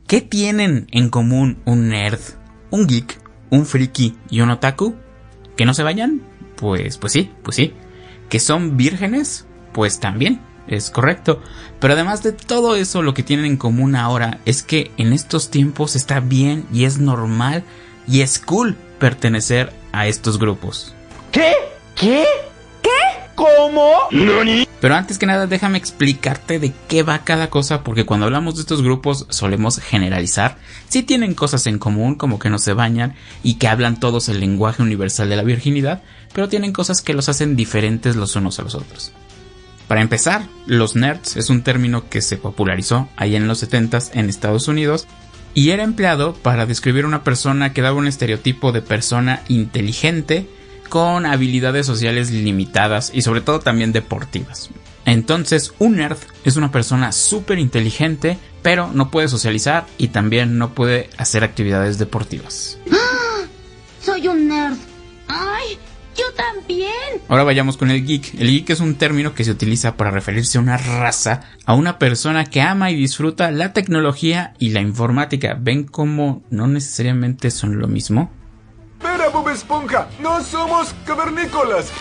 ¿Qué tienen en común un nerd, un geek, un friki y un otaku? ¿Que no se bañan? Pues sí. ¿Que son vírgenes? Pues también, es correcto. Pero además de todo eso, lo que tienen en común ahora es que en estos tiempos está bien y es normal y es cool pertenecer a estos grupos. ¿Qué? ¿Cómo? ¿Nani? Pero antes que nada, déjame explicarte de qué va cada cosa, porque cuando hablamos de estos grupos solemos generalizar. Sí tienen cosas en común, como que no se bañan y que hablan todos el lenguaje universal de la virginidad, pero tienen cosas que los hacen diferentes los unos a los otros. Para empezar, los nerds es un término que se popularizó allá en los 70s en Estados Unidos y era empleado para describir una persona que daba un estereotipo de persona inteligente con habilidades sociales limitadas y sobre todo también deportivas. Entonces, un nerd es una persona súper inteligente, pero no puede socializar y también no puede hacer actividades deportivas. Soy un nerd. ¡Ay! ¡Yo también! Ahora vayamos con el geek. El geek es un término que se utiliza para referirse a una raza, a una persona que ama y disfruta la tecnología y la informática. ¿Ven cómo no necesariamente son lo mismo? ¡Espera, Bob Esponja! ¡No somos cavernícolas!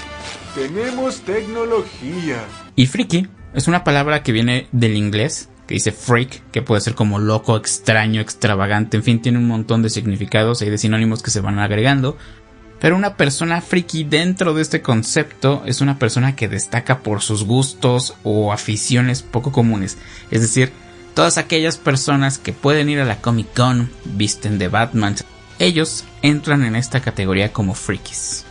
¡Tenemos tecnología! Y friki es una palabra que viene del inglés, que dice freak, que puede ser como loco, extraño, extravagante, en fin, tiene un montón de significados y de sinónimos que se van agregando. Pero una persona friki dentro de este concepto es una persona que destaca por sus gustos o aficiones poco comunes. Es decir, todas aquellas personas que pueden ir a la Comic Con, visten de Batman, ellos entran en esta categoría como frikis.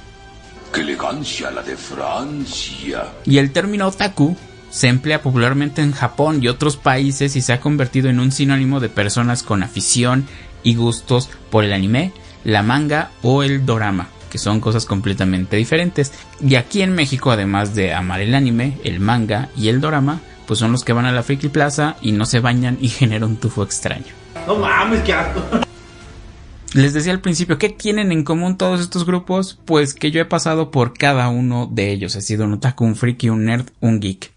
¡Qué elegancia la de Francia! Y el término otaku se emplea popularmente en Japón y otros países y se ha convertido en un sinónimo de personas con afición y gustos por el anime, la manga o el dorama, que son cosas completamente diferentes. Y aquí en México, además de amar el anime, el manga y el dorama, pues son los que van a la Friki Plaza y no se bañan y generan un tufo extraño. No mames, qué asco. Les decía al principio, ¿qué tienen en común todos estos grupos? Pues que yo he pasado por cada uno de ellos. He sido un otaku, un friki, un nerd, un geek.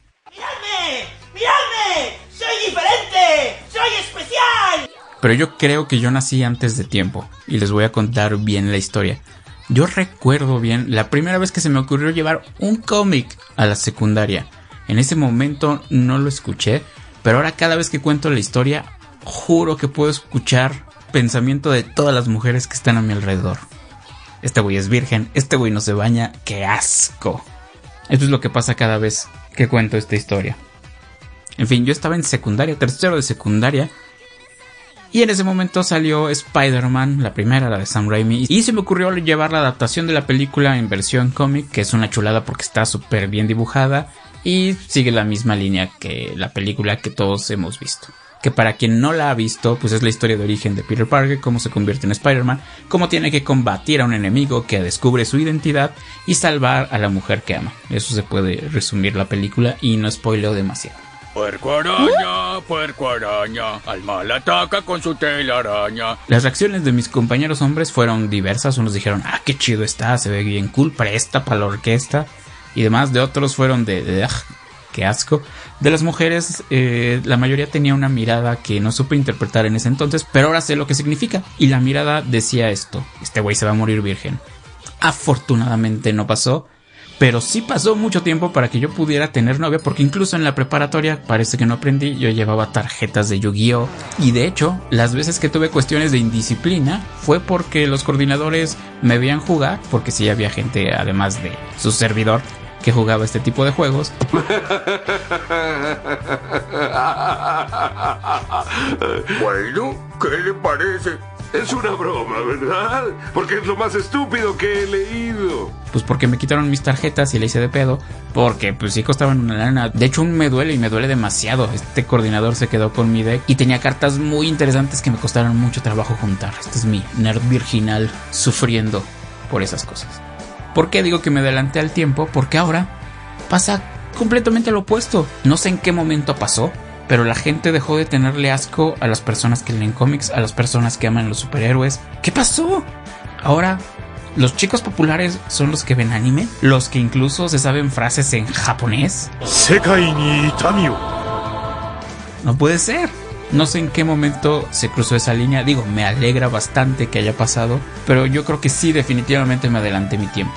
¡Miradme! ¡Soy diferente! ¡Soy especial! Pero yo creo que yo nací antes de tiempo y les voy a contar bien la historia. Yo recuerdo bien la primera vez que se me ocurrió llevar un cómic a la secundaria. En ese momento no lo escuché, pero ahora cada vez que cuento la historia, juro que puedo escuchar pensamiento de todas las mujeres que están a mi alrededor. Este güey es virgen, este güey no se baña, ¡qué asco! Esto es lo que pasa cada vez que cuento esta historia. En fin, yo estaba en secundaria, tercero de secundaria, y en ese momento salió Spider-Man, la primera, la de Sam Raimi, y se me ocurrió llevar la adaptación de la película en versión cómic, que es una chulada porque está súper bien dibujada y sigue la misma línea que la película que todos hemos visto. Que para quien no la ha visto, pues es la historia de origen de Peter Parker, cómo se convierte en Spider-Man, cómo tiene que combatir a un enemigo que descubre su identidad y salvar a la mujer que ama. Eso se puede resumir la película y no spoileo demasiado. Puerco araña, al mal ataca con su telaraña. Las reacciones de mis compañeros hombres fueron diversas. Unos dijeron, qué chido está, se ve bien cool, presta para la orquesta. Y demás, de otros fueron qué asco. De las mujeres, la mayoría tenía una mirada que no supe interpretar en ese entonces, pero ahora sé lo que significa. Y la mirada decía esto: este güey se va a morir virgen. Afortunadamente no pasó, pero sí pasó mucho tiempo para que yo pudiera tener novia, porque incluso en la preparatoria parece que no aprendí. Yo llevaba tarjetas de Yu-Gi-Oh! Y de hecho, las veces que tuve cuestiones de indisciplina fue porque los coordinadores me veían jugar, porque sí había gente, además de su servidor, que jugaba este tipo de juegos. Bueno, ¿qué le parece? Es una broma, ¿verdad? Porque es lo más estúpido que he leído. Pues porque me quitaron mis tarjetas y le hice de pedo, porque pues sí costaban una lana. De hecho me duele y me duele demasiado. Este coordinador se quedó con mi deck y tenía cartas muy interesantes que me costaron mucho trabajo juntar. Este es mi nerd virginal sufriendo por esas cosas. ¿Por qué digo que me adelanté al tiempo? Porque ahora pasa completamente lo opuesto. No sé en qué momento pasó, pero la gente dejó de tenerle asco a las personas que leen cómics, a las personas que aman los superhéroes. ¿Qué pasó? Ahora los chicos populares son los que ven anime, los que incluso se saben frases en japonés. No puede ser. No sé en qué momento se cruzó esa línea. Digo, me alegra bastante que haya pasado, pero yo creo que sí, definitivamente me adelanté mi tiempo.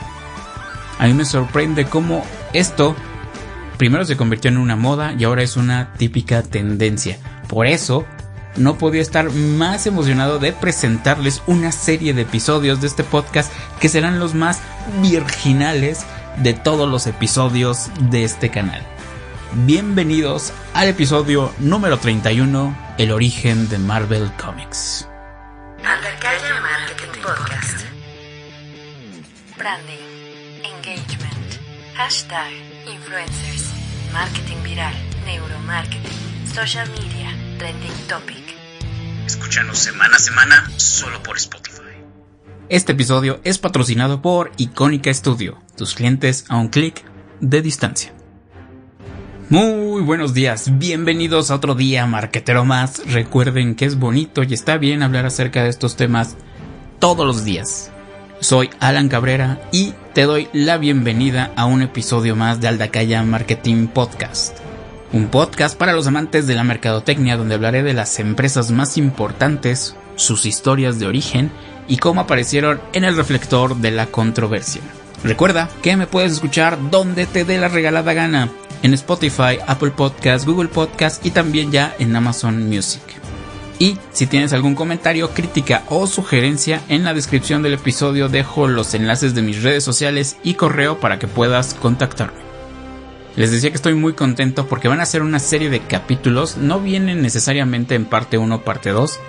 A mí me sorprende cómo esto primero se convirtió en una moda y ahora es una típica tendencia. Por eso no podía estar más emocionado de presentarles una serie de episodios de este podcast que serán los más virginales de todos los episodios de este canal. Bienvenidos al episodio número 31, el origen de Marvel Comics. Aldacaya Marketing Podcast. Branding, engagement, hashtag, influencers, marketing viral, neuromarketing, social media, trending topic. Escúchanos semana a semana solo por Spotify. Este episodio es patrocinado por Icónica Studio, tus clientes a un clic de distancia. Muy buenos días, bienvenidos a otro día marketero más. Recuerden que es bonito y está bien hablar acerca de estos temas todos los días. Soy Alan Cabrera y te doy la bienvenida a un episodio más de Aldacaya Marketing Podcast. Un podcast para los amantes de la mercadotecnia donde hablaré de las empresas más importantes, sus historias de origen y cómo aparecieron en el reflector de la controversia. Recuerda que me puedes escuchar donde te dé la regalada gana, en Spotify, Apple Podcasts, Google Podcasts y también ya en Amazon Music. Y si tienes algún comentario, crítica o sugerencia, en la descripción del episodio dejo los enlaces de mis redes sociales y correo para que puedas contactarme. Les decía que estoy muy contento porque van a ser una serie de capítulos, no vienen necesariamente en parte 1 o parte 2,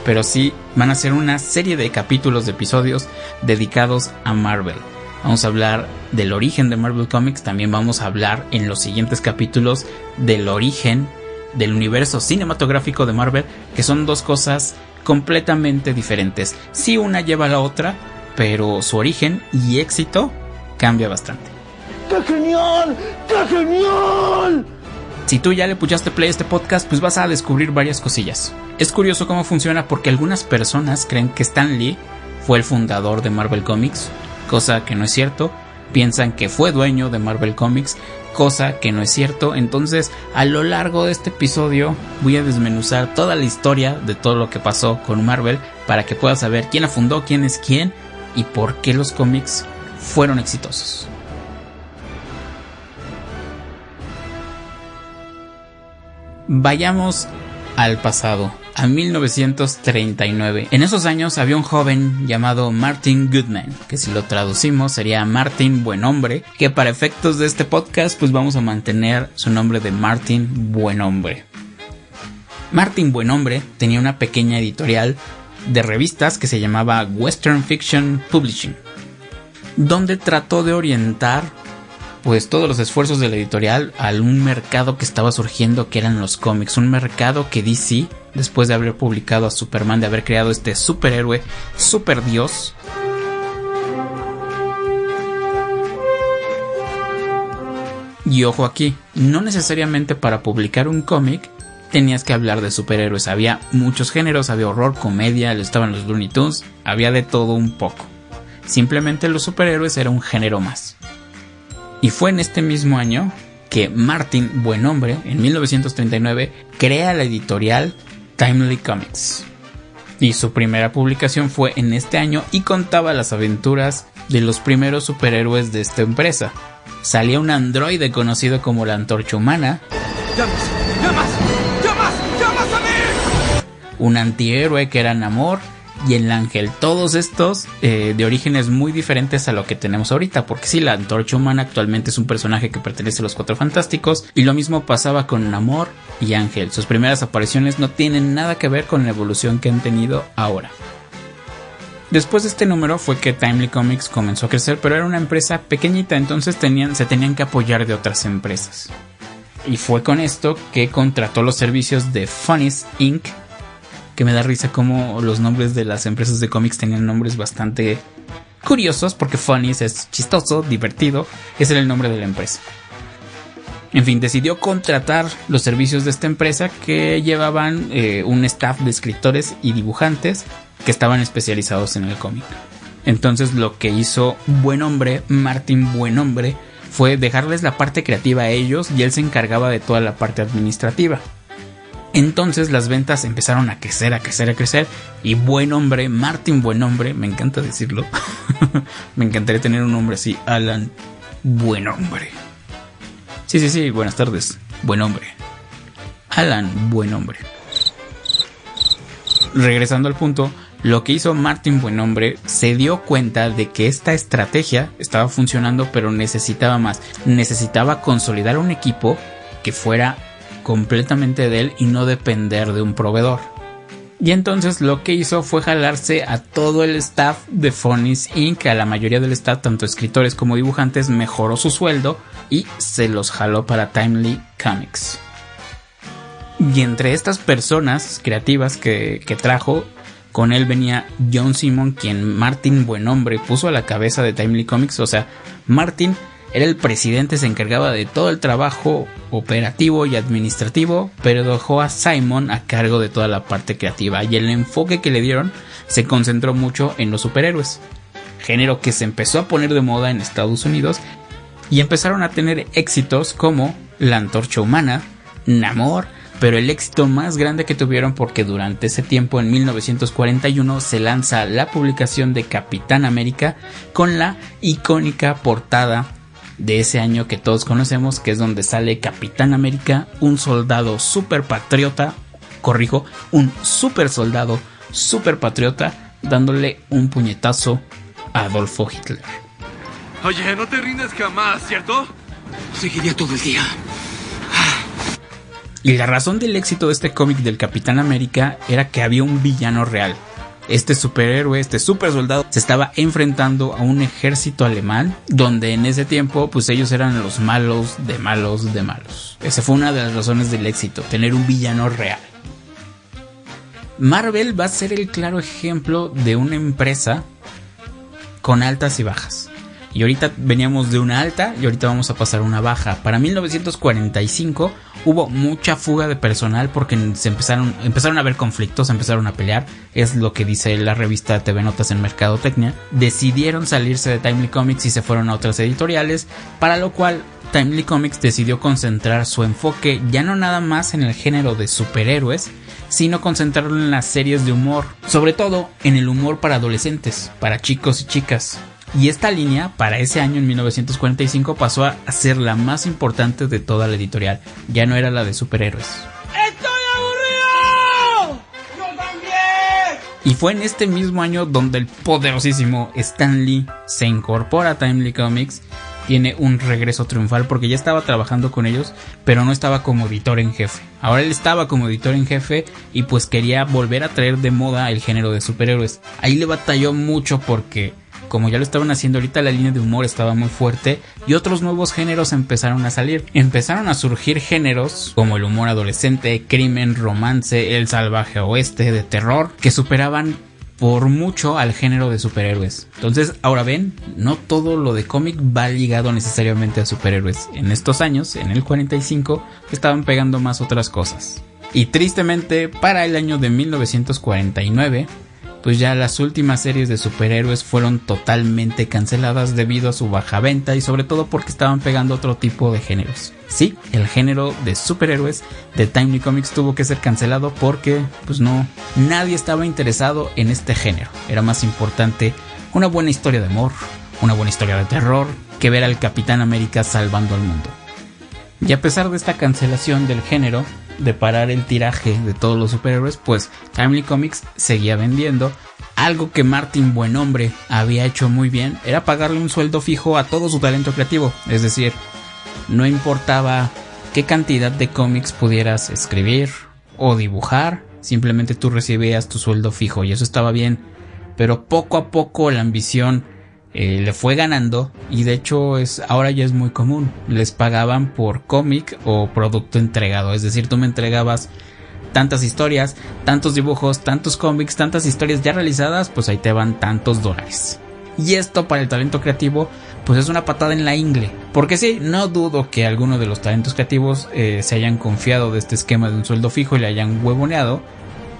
pero sí van a ser una serie de capítulos de episodios dedicados a Marvel. Vamos a hablar del origen de Marvel Comics, también vamos a hablar en los siguientes capítulos del origen del universo cinematográfico de Marvel, que son dos cosas completamente diferentes. Sí, una lleva a la otra, pero su origen y éxito cambia bastante. ¡Qué genial! ¡Qué genial! Si tú ya le puchaste play a este podcast, pues vas a descubrir varias cosillas. Es curioso cómo funciona porque algunas personas creen que Stan Lee fue el fundador de Marvel Comics, cosa que no es cierto. Piensan que fue dueño de Marvel Comics, cosa que no es cierto. Entonces, a lo largo de este episodio voy a desmenuzar toda la historia de todo lo que pasó con Marvel para que puedas saber quién la fundó, quién es quién y por qué los cómics fueron exitosos. Vayamos al pasado, a 1939. En esos años había un joven llamado Martin Goodman, que si lo traducimos sería Martin Buenhombre, que para efectos de este podcast pues vamos a mantener su nombre de Martin Buenhombre. Martin Buenhombre tenía una pequeña editorial de revistas que se llamaba Western Fiction Publishing, donde trató de orientar pues todos los esfuerzos de la editorial a un mercado que estaba surgiendo, que eran los cómics, un mercado que DC, después de haber publicado a Superman, de haber creado este superhéroe, superdios, y ojo aquí, no necesariamente para publicar un cómic tenías que hablar de superhéroes, había muchos géneros, había horror, comedia, estaban los Looney Tunes, había de todo un poco, simplemente los superhéroes era un género más. Y fue en este mismo año que Martin Buenhombre, en 1939, crea la editorial Timely Comics. Y su primera publicación fue en este año y contaba las aventuras de los primeros superhéroes de esta empresa. Salía un androide conocido como la Antorcha Humana, ¡Llamas a mí! Un antihéroe que era Namor y el Ángel, todos estos de orígenes muy diferentes a lo que tenemos ahorita, porque sí, la Antorcha Humana actualmente es un personaje que pertenece a los Cuatro Fantásticos, y lo mismo pasaba con Namor y Ángel. Sus primeras apariciones no tienen nada que ver con la evolución que han tenido ahora. Después de este número fue que Timely Comics comenzó a crecer, pero era una empresa pequeñita, entonces se tenían que apoyar de otras empresas. Y fue con esto que contrató los servicios de Funnies Inc., que me da risa como los nombres de las empresas de cómics tenían nombres bastante curiosos, porque Funnies es chistoso, divertido, ese era el nombre de la empresa. En fin, decidió contratar los servicios de esta empresa, que llevaban un staff de escritores y dibujantes que estaban especializados en el cómic. Entonces lo que hizo Martin Buenhombre, fue dejarles la parte creativa a ellos y él se encargaba de toda la parte administrativa. Entonces las ventas empezaron a crecer, y buen hombre, Martin Buen Hombre, me encanta decirlo, me encantaría tener un nombre así, Alan Buen Hombre. Sí, buenas tardes, Buen Hombre. Alan Buen Hombre. Regresando al punto, lo que hizo Martin Buen Hombre, se dio cuenta de que esta estrategia estaba funcionando, pero necesitaba más. Necesitaba consolidar un equipo que fuera completamente de él y no depender de un proveedor. Y entonces lo que hizo fue jalarse a todo el staff de Funnies Inc., a la mayoría del staff, tanto escritores como dibujantes, mejoró su sueldo y se los jaló para Timely Comics. Y entre estas personas creativas que trajo, con él venía John Simon, quien Martin Buen Hombre puso a la cabeza de Timely Comics. O sea, Martin era el presidente, se encargaba de todo el trabajo operativo y administrativo, pero dejó a Simon a cargo de toda la parte creativa, y el enfoque que le dieron se concentró mucho en los superhéroes, género que se empezó a poner de moda en Estados Unidos, y empezaron a tener éxitos como La Antorcha Humana, Namor, pero el éxito más grande que tuvieron, porque durante ese tiempo, en 1941, se lanza la publicación de Capitán América con la icónica portada de ese año que todos conocemos, que es donde sale Capitán América, un soldado super patriota, un super soldado super patriota, dándole un puñetazo a Adolfo Hitler. Oye, no te rindes jamás, ¿cierto? Seguiría todo el día. Y la razón del éxito de este cómic del Capitán América era que había un villano real. Este superhéroe, este super soldado, se estaba enfrentando a un ejército alemán, donde en ese tiempo pues ellos eran los malos de malos de malos. Esa fue una de las razones del éxito, tener un villano real. Marvel va a ser el claro ejemplo de una empresa con altas y bajas. Y ahorita veníamos de una alta y ahorita vamos a pasar a una baja. Para 1945 hubo mucha fuga de personal porque se empezaron a haber conflictos, empezaron a pelear. Es lo que dice la revista TV Notas en Mercadotecnia. Decidieron salirse de Timely Comics y se fueron a otras editoriales, para lo cual Timely Comics decidió concentrar su enfoque ya no nada más en el género de superhéroes, sino concentrarlo en las series de humor, sobre todo en el humor para adolescentes, para chicos y chicas. Y esta línea, para ese año, en 1945, pasó a ser la más importante de toda la editorial. Ya no era la de superhéroes. ¡Estoy aburrido! ¡Yo también! Y fue en este mismo año donde el poderosísimo Stan Lee se incorpora a Timely Comics. Tiene un regreso triunfal porque ya estaba trabajando con ellos, pero no estaba como editor en jefe. Ahora él estaba como editor en jefe y pues quería volver a traer de moda el género de superhéroes. Ahí le batalló mucho porque, como ya lo estaban haciendo ahorita, la línea de humor estaba muy fuerte y otros nuevos géneros empezaron a salir. Empezaron a surgir géneros como el humor adolescente, crimen, romance, el salvaje oeste, de terror, que superaban por mucho al género de superhéroes. Entonces, ahora ven, no todo lo de cómic va ligado necesariamente a superhéroes. En estos años, en el 45, estaban pegando más otras cosas. Y tristemente, para el año de 1949, pues ya las últimas series de superhéroes fueron totalmente canceladas debido a su baja venta y sobre todo porque estaban pegando otro tipo de géneros. Sí, el género de superhéroes de Timely Comics tuvo que ser cancelado porque pues nadie estaba interesado en este género. Era más importante una buena historia de amor, una buena historia de terror, que ver al Capitán América salvando al mundo. Y a pesar de esta cancelación del género, de parar el tiraje de todos los superhéroes, pues Timely Comics seguía vendiendo. Algo que Martin Buen Hombre había hecho muy bien era pagarle un sueldo fijo a todo su talento creativo. Es decir, no importaba qué cantidad de cómics pudieras escribir o dibujar, simplemente tú recibías tu sueldo fijo y eso estaba bien. Pero poco a poco la ambición le fue ganando y de hecho ahora ya es muy común. Les pagaban por cómic o producto entregado, es decir, tú me entregabas tantas historias, tantos dibujos, tantos cómics, tantas historias ya realizadas, pues ahí te van tantos dólares. Y esto para el talento creativo pues es una patada en la ingle, porque sí, no dudo que algunos de los talentos creativos se hayan confiado de este esquema de un sueldo fijo y le hayan huevoneado.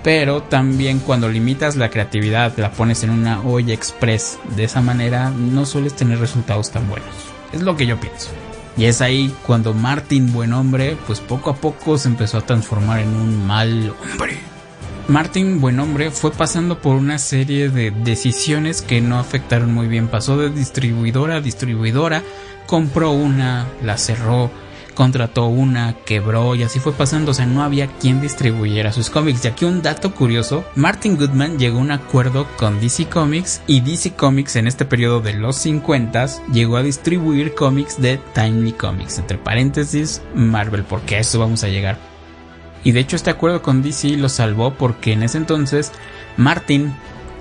Pero también cuando limitas la creatividad, la pones en una olla express de esa manera, no sueles tener resultados tan buenos. Es lo que yo pienso. Y es ahí cuando Martin Buenombre, pues poco a poco se empezó a transformar en un mal hombre. Martin Buenombre fue pasando por una serie de decisiones que no afectaron muy bien. Pasó de distribuidora a distribuidora, compró una, la cerró, contrató una, quebró y así fue pasando. O sea, no había quien distribuyera sus cómics. Y aquí un dato curioso, Martin Goodman llegó a un acuerdo con DC Comics y DC Comics en este periodo de los 50s llegó a distribuir cómics de Timely Comics, entre paréntesis Marvel, porque a eso vamos a llegar. Y de hecho este acuerdo con DC lo salvó porque en ese entonces Martin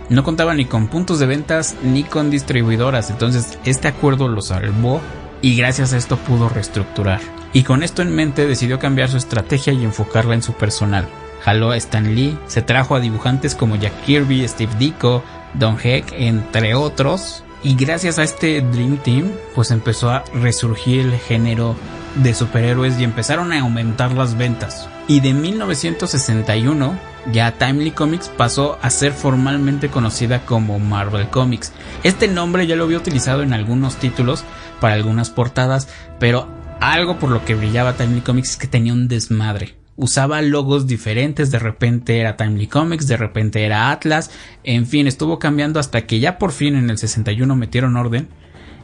no contaba ni con puntos de ventas ni con distribuidoras. Entonces este acuerdo lo salvó y gracias a esto pudo reestructurar. Y con esto en mente decidió cambiar su estrategia y enfocarla en su personal. Jaló a Stan Lee, se trajo a dibujantes como Jack Kirby, Steve Ditko, Don Heck, entre otros. Y gracias a este Dream Team pues empezó a resurgir el género de superhéroes y empezaron a aumentar las ventas. Y de 1961 ya Timely Comics pasó a ser formalmente conocida como Marvel Comics. Este nombre ya lo había utilizado en algunos títulos para algunas portadas, pero algo por lo que brillaba Timely Comics es que tenía un desmadre. Usaba logos diferentes, de repente era Timely Comics, de repente era Atlas, en fin, estuvo cambiando hasta que ya por fin en el 61 metieron orden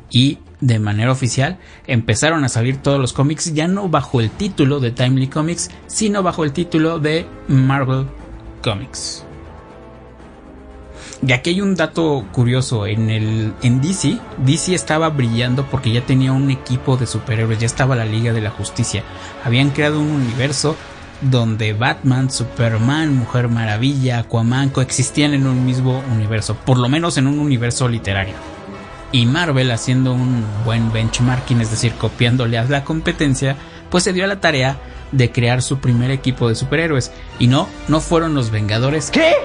y de manera oficial empezaron a salir todos los cómics ya no bajo el título de Timely Comics, sino bajo el título de Marvel Comics. Y aquí hay un dato curioso, en DC estaba brillando porque ya tenía un equipo de superhéroes, ya estaba la Liga de la Justicia, habían creado un universo donde Batman, Superman, Mujer Maravilla, Aquaman coexistían en un mismo universo, por lo menos en un universo literario. Y Marvel, haciendo un buen benchmarking, es decir, copiándole a la competencia, pues se dio a la tarea de crear su primer equipo de superhéroes. Y no fueron los Vengadores. ¿Qué?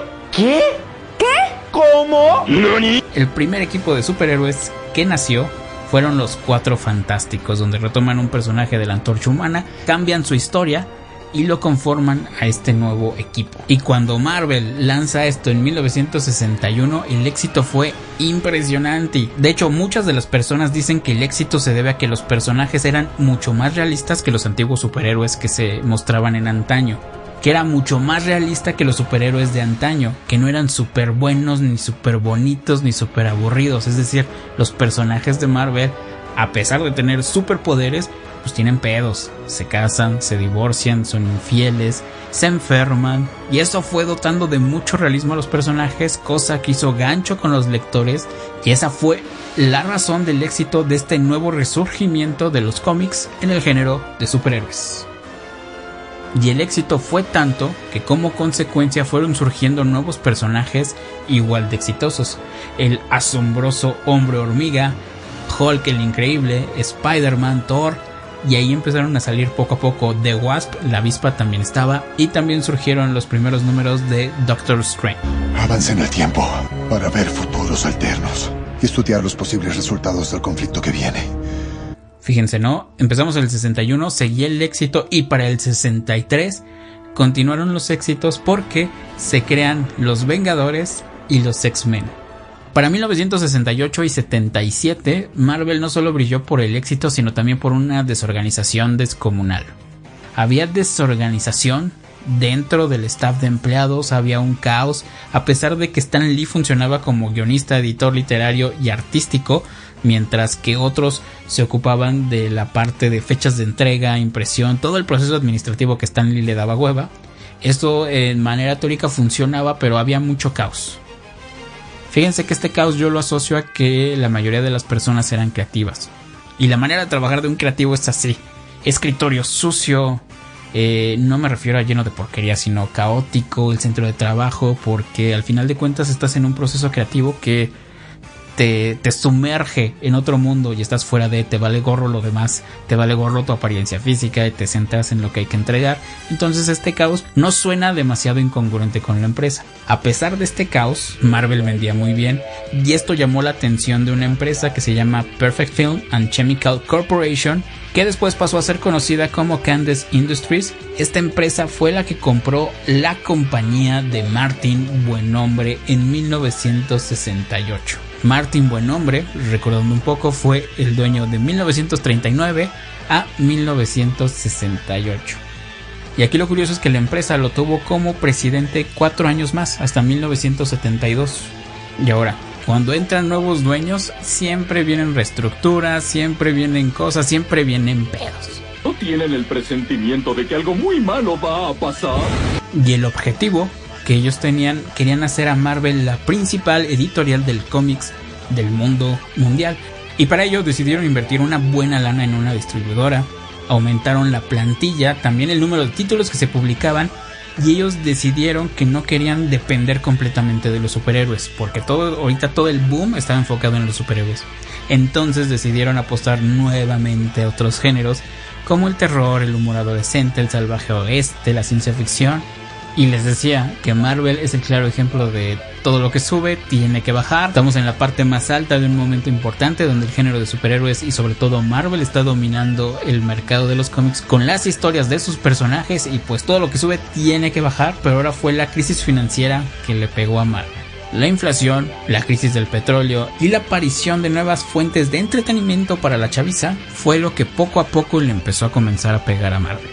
¿Cómo? ¿Nani? El primer equipo de superhéroes que nació fueron los Cuatro Fantásticos, donde retoman un personaje de la Antorcha Humana, cambian su historia y lo conforman a este nuevo equipo. Y cuando Marvel lanza esto en 1961, el éxito fue impresionante. De hecho, muchas de las personas dicen que el éxito se debe a que los personajes eran mucho más realistas que los antiguos superhéroes que se mostraban en antaño. Que era mucho más realista que los superhéroes de antaño, que no eran súper buenos, ni súper bonitos, ni súper aburridos. Es decir, los personajes de Marvel, a pesar de tener superpoderes, pues tienen pedos, se casan, se divorcian, son infieles, se enferman, y eso fue dotando de mucho realismo a los personajes, cosa que hizo gancho con los lectores, y esa fue la razón del éxito de este nuevo resurgimiento de los cómics en el género de superhéroes. Y el éxito fue tanto que como consecuencia fueron surgiendo nuevos personajes igual de exitosos: el asombroso Hombre Hormiga, Hulk el Increíble, Spider-Man, Thor, y ahí empezaron a salir poco a poco The Wasp, la avispa también estaba, y también surgieron los primeros números de Doctor Strange. Avancen el tiempo para ver futuros alternos y estudiar los posibles resultados del conflicto que viene. Fíjense, ¿no? Empezamos en el 61, seguía el éxito, y para el 63 continuaron los éxitos porque se crean los Vengadores y los X-Men. Para 1968 y 77, Marvel no solo brilló por el éxito, sino también por una desorganización descomunal. Había desorganización dentro del staff de empleados, había un caos, a pesar de que Stan Lee funcionaba como guionista, editor literario y artístico, mientras que otros se ocupaban de la parte de fechas de entrega, impresión, todo el proceso administrativo que Stan Lee le daba hueva. Esto en manera teórica funcionaba, pero había mucho caos. Fíjense que este caos yo lo asocio a que la mayoría de las personas eran creativas. Y la manera de trabajar de un creativo es así: escritorio sucio, no me refiero a lleno de porquería, sino caótico el centro de trabajo, porque al final de cuentas estás en un proceso creativo que te sumerge en otro mundo y estás fuera de, te vale gorro lo demás, te vale gorro tu apariencia física y te centras en lo que hay que entregar. Entonces este caos no suena demasiado incongruente con la empresa. A pesar de este caos, Marvel vendía muy bien, y esto llamó la atención de una empresa que se llama Perfect Film and Chemical Corporation, que después pasó a ser conocida como Candace Industries. Esta empresa fue la que compró la compañía de Martin Buenombre en 1968. Martin Buenombre, recordando un poco, fue el dueño de 1939 a 1968. Y aquí lo curioso es que la empresa lo tuvo como presidente 4 años más, hasta 1972. Y ahora, cuando entran nuevos dueños, siempre vienen reestructuras, siempre vienen cosas, siempre vienen pedos. ¿No tienen el presentimiento de que algo muy malo va a pasar? Y el objetivo que ellos querían hacer a Marvel la principal editorial del cómics del mundo mundial. Y para ello decidieron invertir una buena lana en una distribuidora, aumentaron la plantilla, también el número de títulos que se publicaban, y ellos decidieron que no querían depender completamente de los superhéroes, porque ahorita todo el boom estaba enfocado en los superhéroes. Entonces decidieron apostar nuevamente a otros géneros, como el terror, el humor adolescente, el salvaje oeste, la ciencia ficción. Y les decía que Marvel es el claro ejemplo de todo lo que sube tiene que bajar. Estamos en la parte más alta de un momento importante donde el género de superhéroes y sobre todo Marvel está dominando el mercado de los cómics con las historias de sus personajes, y pues todo lo que sube tiene que bajar. Pero ahora fue la crisis financiera que le pegó a Marvel. La inflación, la crisis del petróleo y la aparición de nuevas fuentes de entretenimiento para la chaviza fue lo que poco a poco le empezó a comenzar a pegar a Marvel.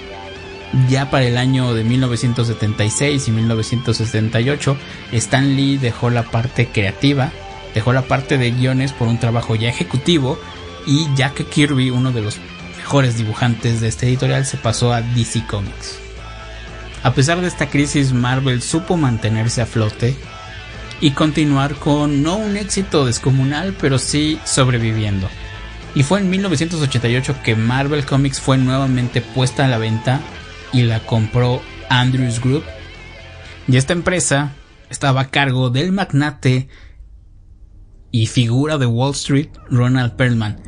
Ya para el año de 1976 y 1978, Stan Lee dejó la parte creativa, dejó la parte de guiones por un trabajo ya ejecutivo, y Jack Kirby, uno de los mejores dibujantes de este editorial, se pasó a DC Comics. A pesar de esta crisis, Marvel supo mantenerse a flote y continuar con no un éxito descomunal, pero sí sobreviviendo. Y fue en 1988 que Marvel Comics fue nuevamente puesta a la venta y la compró Andrews Group. Y esta empresa estaba a cargo del magnate y figura de Wall Street, Ronald Perlman.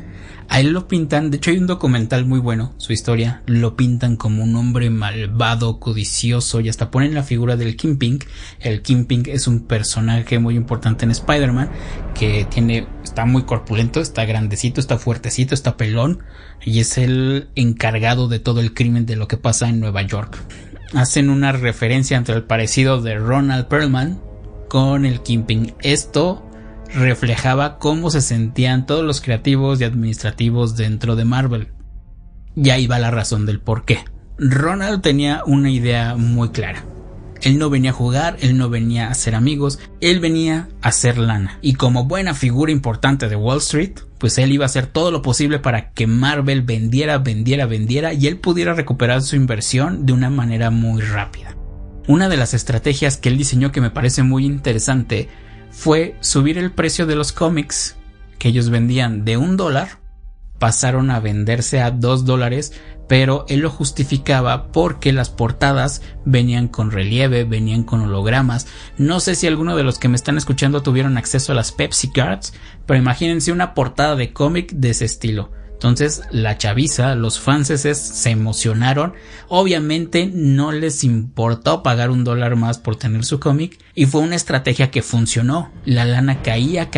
A él lo pintan, de hecho hay un documental muy bueno, su historia, lo pintan como un hombre malvado, codicioso, y hasta ponen la figura del Kingpin. El Kingpin es un personaje muy importante en Spider-Man, que está muy corpulento, está grandecito, está fuertecito, está pelón, y es el encargado de todo el crimen de lo que pasa en Nueva York. Hacen una referencia entre el parecido de Ronald Perlman con el Kingpin. Esto reflejaba cómo se sentían todos los creativos y administrativos dentro de Marvel. Y ahí va la razón del por qué. Ronald tenía una idea muy clara. Él no venía a jugar, él no venía a hacer amigos, él venía a hacer lana. Y como buena figura importante de Wall Street, pues él iba a hacer todo lo posible para que Marvel vendiera y él pudiera recuperar su inversión de una manera muy rápida. Una de las estrategias que él diseñó, que me parece muy interesante, fue subir el precio de los cómics que ellos vendían de $1, pasaron a venderse a $2, pero él lo justificaba porque las portadas venían con relieve, venían con hologramas. No sé si alguno de los que me están escuchando tuvieron acceso a las Pepsi Cards, pero imagínense una portada de cómic de ese estilo. Entonces la chaviza, los fanses se emocionaron. Obviamente no les importó pagar $1 más por tener su cómic, y fue una estrategia que funcionó. La lana caía.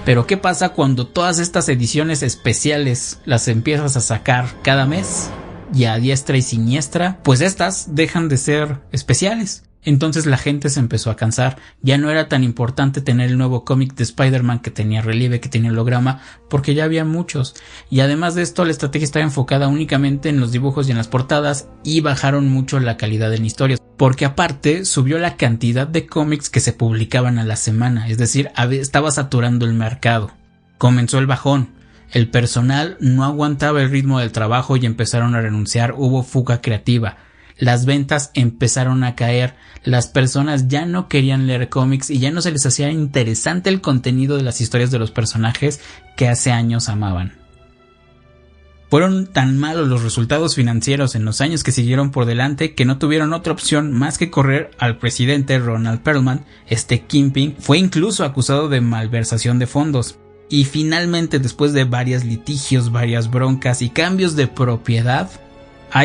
Pero ¿qué pasa cuando todas estas ediciones especiales las empiezas a sacar cada mes? Y a diestra y siniestra, pues estas dejan de ser especiales. Entonces la gente se empezó a cansar. Ya no era tan importante tener el nuevo cómic de Spider-Man que tenía relieve, que tenía holograma, porque ya había muchos. Y además de esto, la estrategia estaba enfocada únicamente en los dibujos y en las portadas, y bajaron mucho la calidad en historias. Porque aparte subió la cantidad de cómics que se publicaban a la semana, es decir, estaba saturando el mercado. Comenzó el bajón. El personal no aguantaba el ritmo del trabajo y empezaron a renunciar, hubo fuga creativa. Las ventas empezaron a caer, las personas ya no querían leer cómics y ya no se les hacía interesante el contenido de las historias de los personajes que hace años amaban. Fueron tan malos los resultados financieros en los años que siguieron por delante que no tuvieron otra opción más que correr al presidente Ronald Perlman. Este Kingpin fue incluso acusado de malversación de fondos. Y finalmente, después de varios litigios, varias broncas y cambios de propiedad,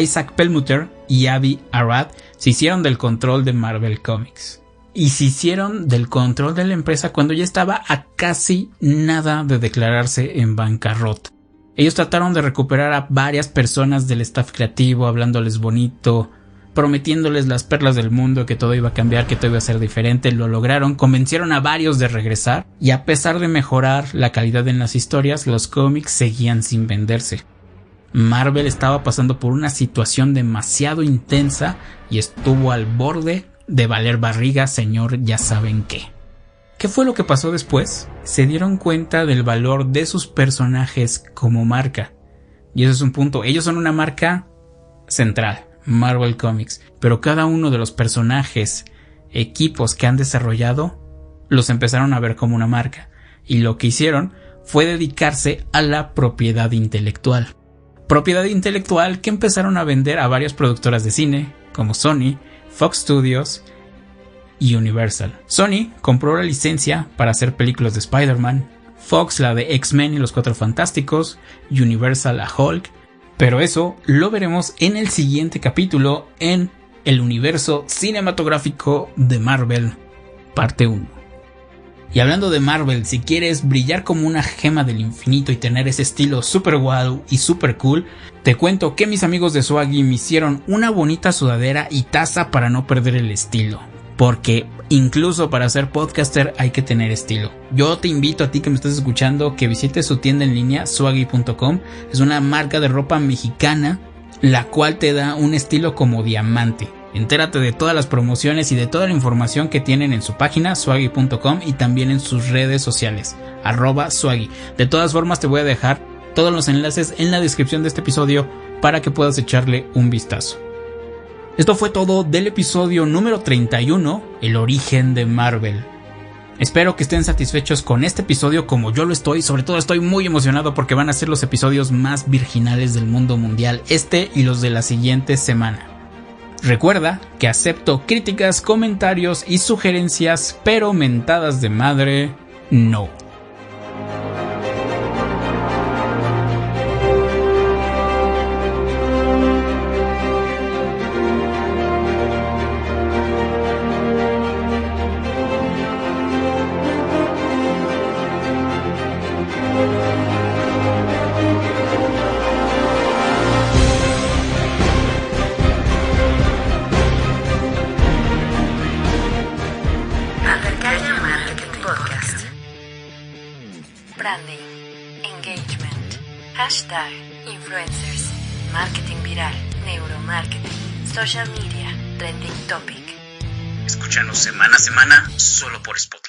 Isaac Perlmutter y Avi Arad se hicieron del control de Marvel Comics. Y se hicieron del control de la empresa cuando ya estaba a casi nada de declararse en bancarrota. Ellos trataron de recuperar a varias personas del staff creativo, hablándoles bonito, prometiéndoles las perlas del mundo, que todo iba a cambiar, que todo iba a ser diferente. Lo lograron, convencieron a varios de regresar, y a pesar de mejorar la calidad en las historias, los cómics seguían sin venderse. Marvel estaba pasando por una situación demasiado intensa y estuvo al borde de valer barriga, señor ya saben qué. ¿Qué fue lo que pasó después? Se dieron cuenta del valor de sus personajes como marca. Y eso es un punto. Ellos son una marca central, Marvel Comics, pero cada uno de los personajes, equipos que han desarrollado, los empezaron a ver como una marca. Y lo que hicieron fue dedicarse a la propiedad intelectual. Propiedad intelectual que empezaron a vender a varias productoras de cine, como Sony, Fox Studios y Universal. Sony compró la licencia para hacer películas de Spider-Man, Fox la de X-Men y los Cuatro Fantásticos, Universal a Hulk, pero eso lo veremos en el siguiente capítulo en el universo cinematográfico de Marvel, parte 1. Y hablando de Marvel, si quieres brillar como una gema del infinito y tener ese estilo super wow y super cool, te cuento que mis amigos de Swaggy me hicieron una bonita sudadera y taza para no perder el estilo. Porque incluso para ser podcaster hay que tener estilo. Yo te invito a ti que me estás escuchando que visites su tienda en línea, swaggy.com. Es una marca de ropa mexicana, la cual te da un estilo como diamante. Entérate de todas las promociones y de toda la información que tienen en su página, swaggy.com, y también en sus redes sociales, @swaggy. De todas formas te voy a dejar todos los enlaces en la descripción de este episodio para que puedas echarle un vistazo. Esto fue todo del episodio número 31, el origen de Marvel. Espero que estén satisfechos con este episodio como yo lo estoy. Sobre todo estoy muy emocionado porque van a ser los episodios más virginales del mundo mundial, este y los de la siguiente semana. Recuerda que acepto críticas, comentarios y sugerencias, pero mentadas de madre, no. Branding, engagement, hashtag, influencers, marketing viral, neuromarketing, social media, trending topic. Escúchanos semana a semana solo por Spotify.